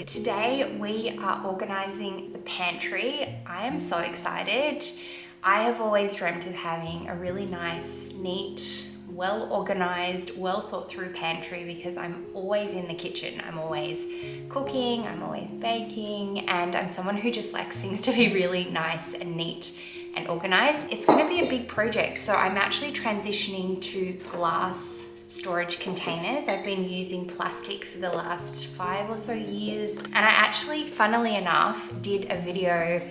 Today we are organising the pantry. I am so excited. I have always dreamt of having a really nice, neat, well organised, well thought through pantry because I'm always in the kitchen. I'm always cooking, I'm always baking, and I'm someone who just likes things to be really nice and neat and organised. It's going to be a big project, so I'm actually transitioning to glass storage containers. I've been using plastic for the last 5 or so years, and I actually, funnily enough, did a video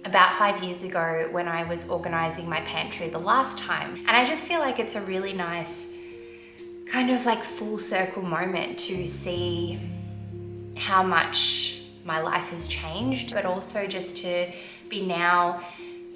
about 5 years ago when I was organising my pantry the last time, and I just feel like it's a really nice kind of like full circle moment to see how much my life has changed, but also just to be now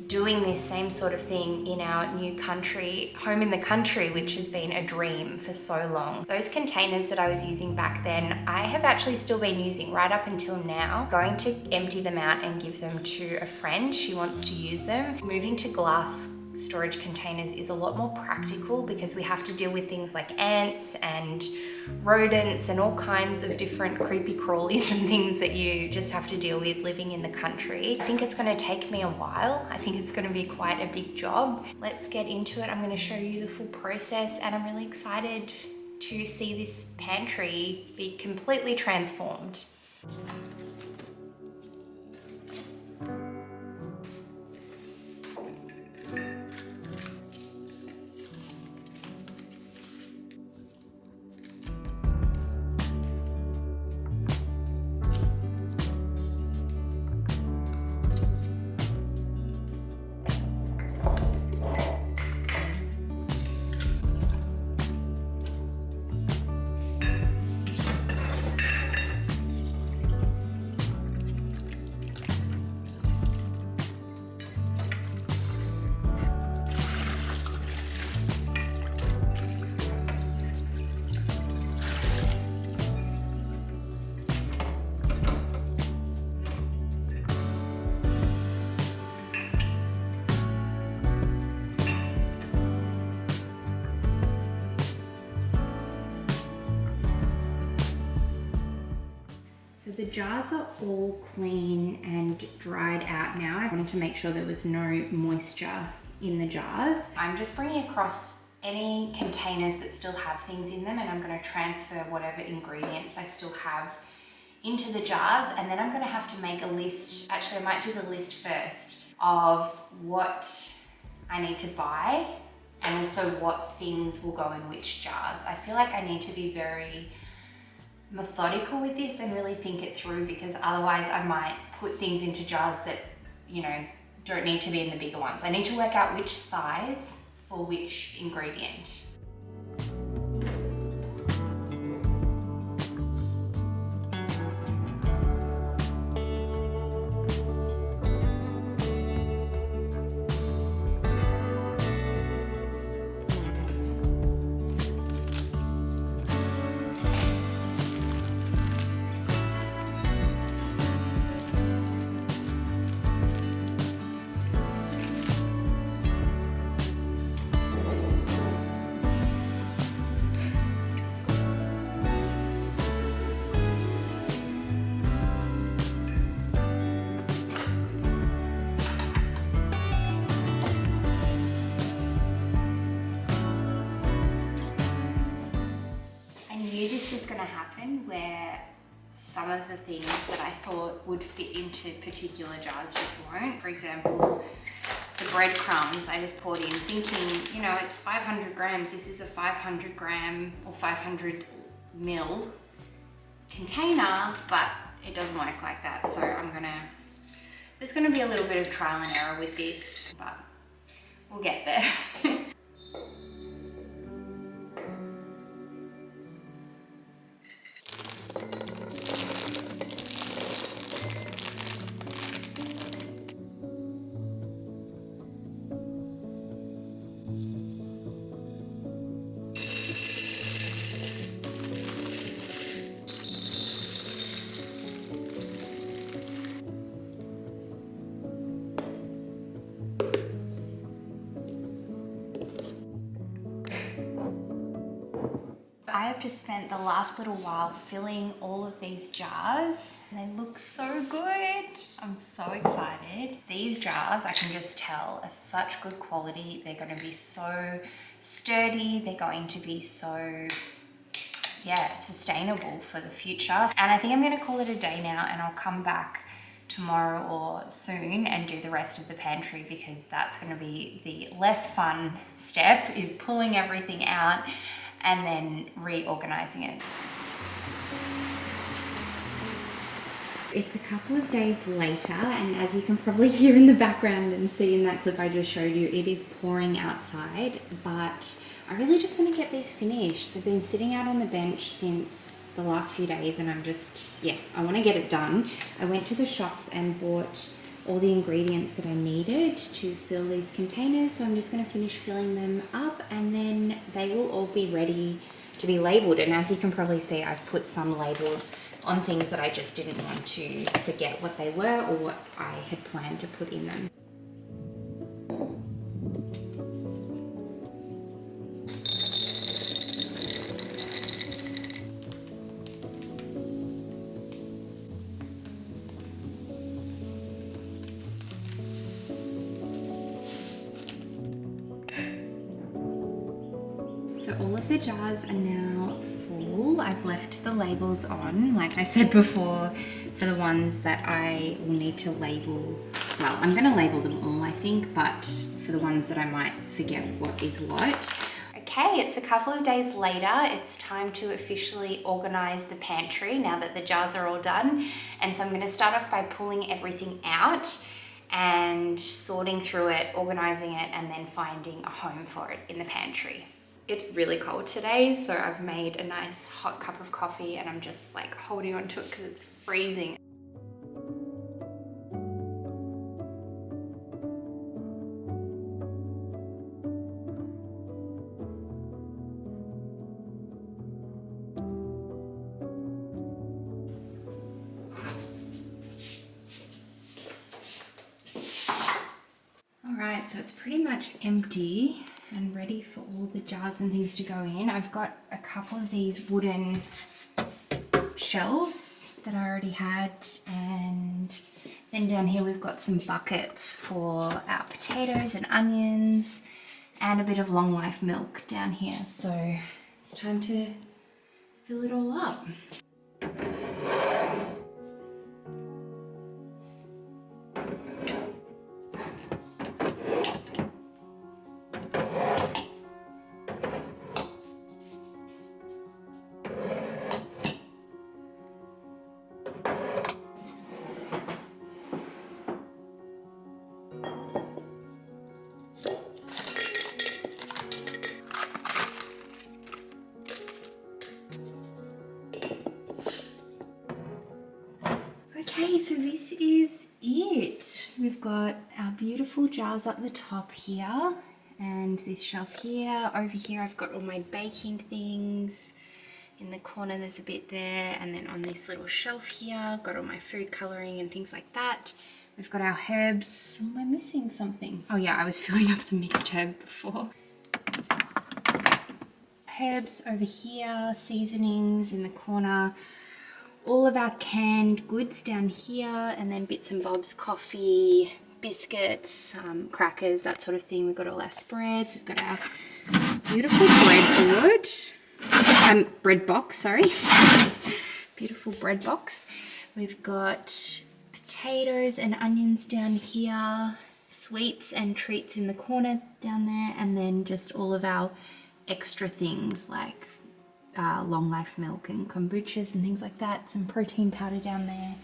doing this same sort of thing in our new country, home in the country, which has been a dream for so long. Those containers that I was using back then, I have actually still been using right up until now. Going to empty them out and give them to a friend. She wants to use them. Moving to glass storage containers is a lot more practical because we have to deal with things like ants and rodents and all kinds of different creepy crawlies and things that you just have to deal with living in the country. I think it's going to take me a while. I think it's going to be quite a big job. Let's get into it. I'm going to show you the full process, and I'm really excited to see this pantry be completely transformed. So the jars are all clean and dried out now. I wanted to make sure there was no moisture in the jars. I'm just bringing across any containers that still have things in them, and I'm going to transfer whatever ingredients I still have into the jars, and then I'm going to have to make a list. Actually, I might do the list first of what I need to buy and also what things will go in which jars. I feel like I need to be very methodical with this and really think it through, because otherwise I might put things into jars that, you know, don't need to be in the bigger ones. I need to work out which size for which ingredient. This was going to happen where some of the things that I thought would fit into particular jars just won't. For example, the breadcrumbs I just poured in thinking, you know, it's 500 grams. This is a 500 gram or 500 mil container, but it doesn't work like that. So there's gonna be a little bit of trial and error with this, but we'll get there. I've just spent the last little while filling all of these jars. They look so good. I'm so excited. These jars, I can just tell, are such good quality. They're going to be so sturdy. They're going to be so, yeah, sustainable for the future. And I think I'm going to call it a day now, and I'll come back tomorrow or soon and do the rest of the pantry, because that's going to be the less fun step, is pulling everything out and then reorganizing it. It's a couple of days later, and as you can probably hear in the background and see in that clip I just showed you, it is pouring outside, but I really just want to get these finished. They've been sitting out on the bench since the last few days, and I'm just, yeah, I want to get it done. I went to the shops and bought all the ingredients that I needed to fill these containers, so I'm just going to finish filling them up, and then they will all be ready to be labeled. And as you can probably see, I've put some labels on things that I just didn't want to forget what they were or what I had planned to put in them. So all of the jars are now full. I've left the labels on, like I said before, for the ones that I will need to label. Well, I'm going to label them all, I think, but for the ones that I might forget what is what. Okay, it's a couple of days later. It's time to officially organize the pantry now that the jars are all done. And so I'm going to start off by pulling everything out and sorting through it, organizing it, and then finding a home for it in the pantry. It's really cold today, so I've made a nice hot cup of coffee and I'm just like holding on to it because it's freezing. Alright, so it's pretty much empty and ready for all the jars and things to go in. I've got a couple of these wooden shelves that I already had, and then down here we've got some buckets for our potatoes and onions and a bit of long life milk down here. So it's time to fill it all up. Okay, so this is it. We've got our beautiful jars up the top here, and this shelf here. Over here I've got all my baking things. In the corner there's a bit there, and then on this little shelf here I've got all my food colouring and things like that. We've got our herbs. Am I missing something? Oh yeah, I was filling up the mixed herb before. Herbs over here, seasonings in the corner. All of our canned goods down here, and then bits and bobs, coffee, biscuits, crackers, that sort of thing. We've got all our spreads. We've got our beautiful bread box, sorry. Beautiful bread box. We've got potatoes and onions down here, sweets and treats in the corner down there, and then just all of our extra things like long life milk and kombuchas and things like that, some protein powder down there,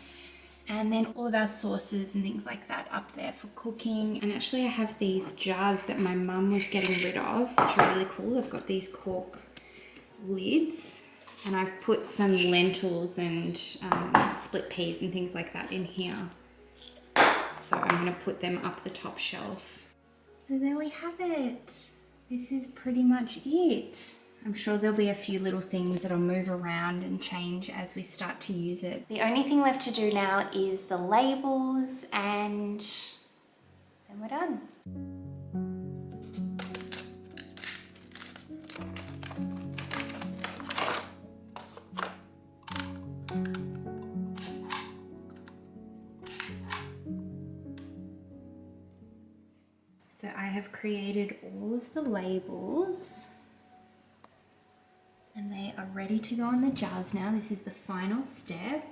and then all of our sauces and things like that up there for cooking. And actually I have these jars that my mum was getting rid of, which are really cool. I've got these cork lids, and I've put some lentils and split peas and things like that in here, so I'm going to put them up the top shelf. So there we have it. This is pretty much it. I'm sure there'll be a few little things that'll move around and change as we start to use it. The only thing left to do now is the labels, and then we're done. So I have created all of the labels and they are ready to go in the jars now. This is the final step.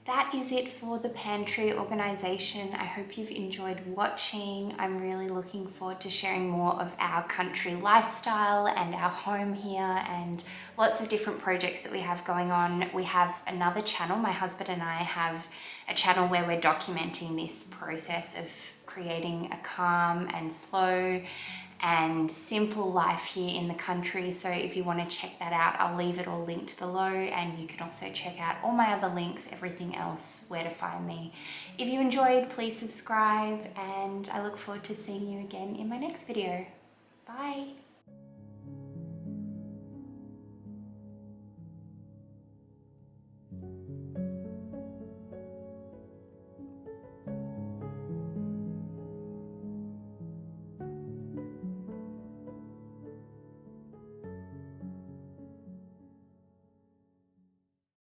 That is it for the pantry organisation. I hope you've enjoyed watching. I'm really looking forward to sharing more of our country lifestyle and our home here and lots of different projects that we have going on. We have another channel, my husband and I have a channel where we're documenting this process of creating a calm and slow and simple life here in the country. So if you want to check that out, I'll leave it all linked below, and you can also check out all my other links, everything else, where to find me. If you enjoyed, please subscribe, and I look forward to seeing you again in my next video. Bye.